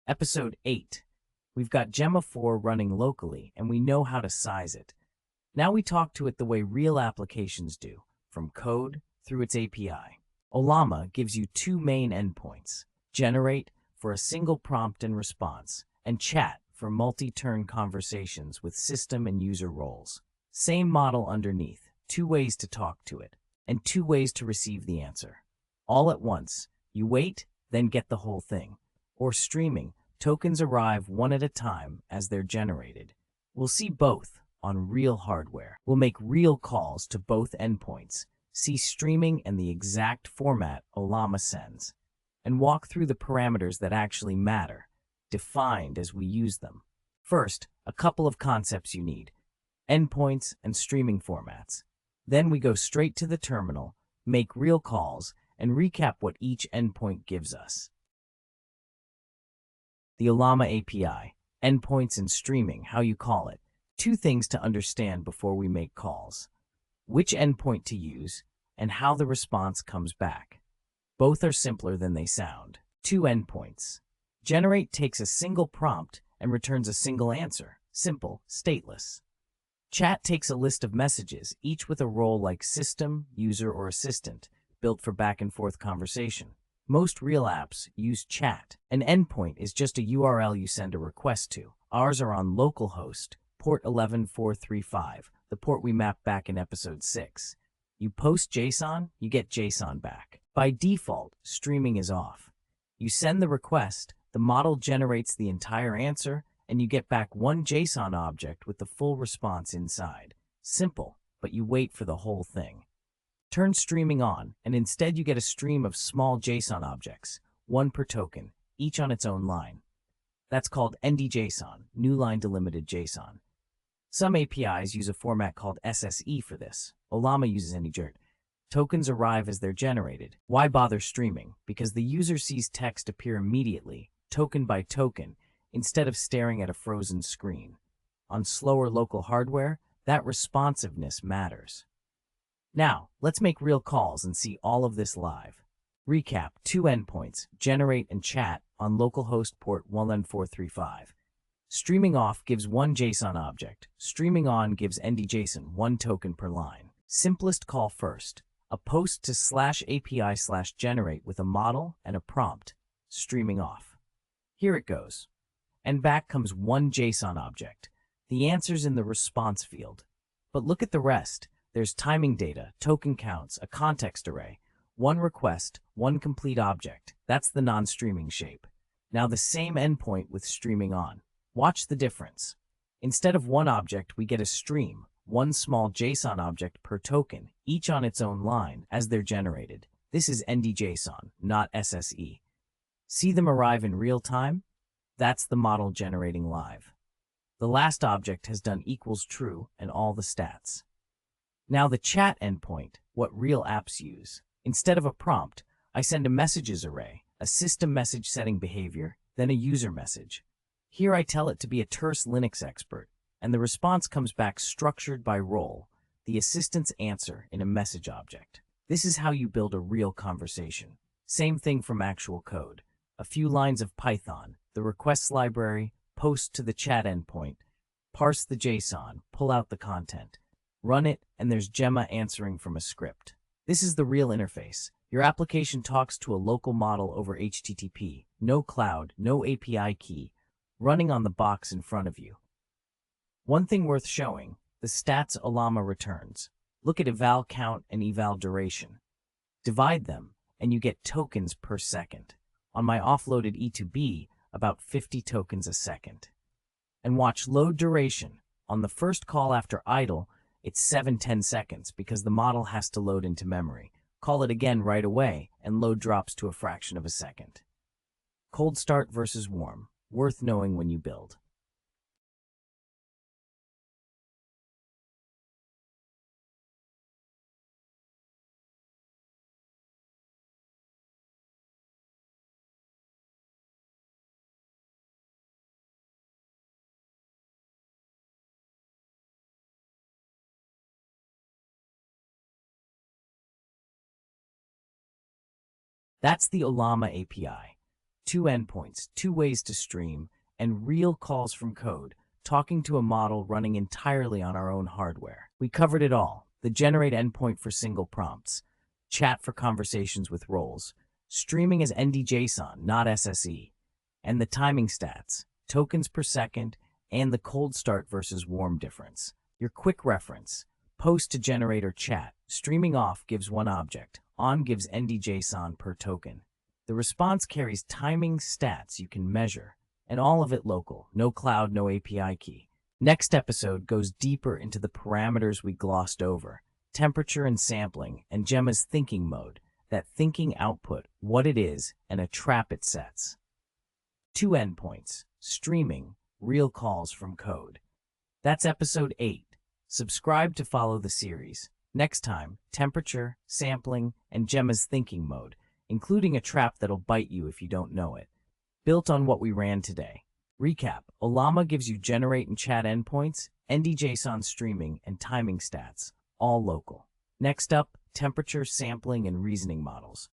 Episode 8. We've got Gemma 4 running locally, and we know how to size it. Now we talk to it the way real applications do, from code through its API. Ollama gives you two main endpoints: generate for a single prompt and response, and chat for multi-turn conversations with system and user roles. Same model underneath, two ways to talk to it, and two ways to receive the answer. All at once, you wait, then get the whole thing. Or streaming, tokens arrive one at a time as they're generated. We'll see both on real hardware. We'll make real calls to both endpoints, see streaming and the exact format Ollama sends, and walk through the parameters that actually matter, defined as we use them. First, a couple of concepts you need: endpoints and streaming formats. Then we go straight to the terminal, make real calls, and recap what each endpoint gives us. The Ollama API, endpoints and streaming, how you call it. Two things to understand before we make calls: which endpoint to use and how the response comes back. Both are simpler than they sound. Two endpoints. Generate takes a single prompt and returns a single answer. Simple, stateless. Chat takes a list of messages, each with a role like system, user, or assistant, built for back-and-forth conversation. Most real apps use chat. An endpoint is just a URL you send a request to. Ours are on localhost, port 11435, the port we mapped back in episode 6. You post JSON, you get JSON back. By default, streaming is off. You send the request, the model generates the entire answer, and you get back one JSON object with the full response inside. Simple, but you wait for the whole thing. Turn streaming on, and instead you get a stream of small JSON objects, one per token, each on its own line. That's called NDJSON, newline-delimited JSON. Some APIs use a format called SSE for this. Ollama uses NDJSON. Tokens arrive as they're generated. Why bother streaming? Because the user sees text appear immediately, token by token, instead of staring at a frozen screen. On slower local hardware, that responsiveness matters. Now, let's make real calls and see all of this live. Recap: two endpoints, generate and chat, on localhost port 11435. Streaming off gives one JSON object. Streaming on gives NDJSON, one token per line. Simplest call first: a post to /API/generate with a model and a prompt. Streaming off. Here it goes. And back comes one JSON object. The answer's in the response field. But look at the rest. There's timing data, token counts, a context array, one request, one complete object. That's the non-streaming shape. Now the same endpoint with streaming on. Watch the difference. Instead of one object, we get a stream, one small JSON object per token, each on its own line as they're generated. This is NDJSON, not SSE. See them arrive in real time? That's the model generating live. The last object has done equals true and all the stats. Now the chat endpoint, what real apps use. Instead of a prompt, I send a messages array, a system message setting behavior, then a user message. Here I tell it to be a terse Linux expert, and the response comes back structured by role, the assistant's answer in a message object. This is how you build a real conversation. Same thing from actual code. A few lines of Python, the requests library, post to the chat endpoint, parse the JSON, pull out the content. Run it, and there's Gemma answering from a script. This is the real interface. Your application talks to a local model over HTTP, no cloud, no API key, running on the box in front of you. One thing worth showing: the stats Ollama returns. Look at eval count and eval duration. Divide them, and you get tokens per second. On my offloaded E2B, about 50 tokens a second. And watch load duration. On the first call after idle, it's 7-10 seconds because the model has to load into memory. Call it again right away, and load drops to a fraction of a second. Cold start versus warm. Worth knowing when you build. That's the Ollama API. two endpoints, two ways to stream, and real calls from code, talking to a model running entirely on our own hardware. We covered it all: the generate endpoint for single prompts, chat for conversations with roles, streaming as NDJSON, not SSE, and the timing stats, tokens per second, and the cold start versus warm difference. Your quick reference: post to generate or chat. Streaming off gives one object, on gives NDJSON per token. The response carries timing stats you can measure, and all of it local, no cloud, no API key. Next episode goes deeper into the parameters we glossed over: temperature and sampling, and Gemma's thinking mode, that thinking output, what it is, and a trap it sets. Two endpoints, streaming, real calls from code. That's episode 8. Subscribe to follow the series. Next time, temperature, sampling, and Gemma's thinking mode, including a trap that'll bite you if you don't know it. Built on what we ran today. Recap: Ollama gives you generate and chat endpoints, NDJSON streaming, and timing stats, all local. Next up, temperature, sampling, and reasoning models.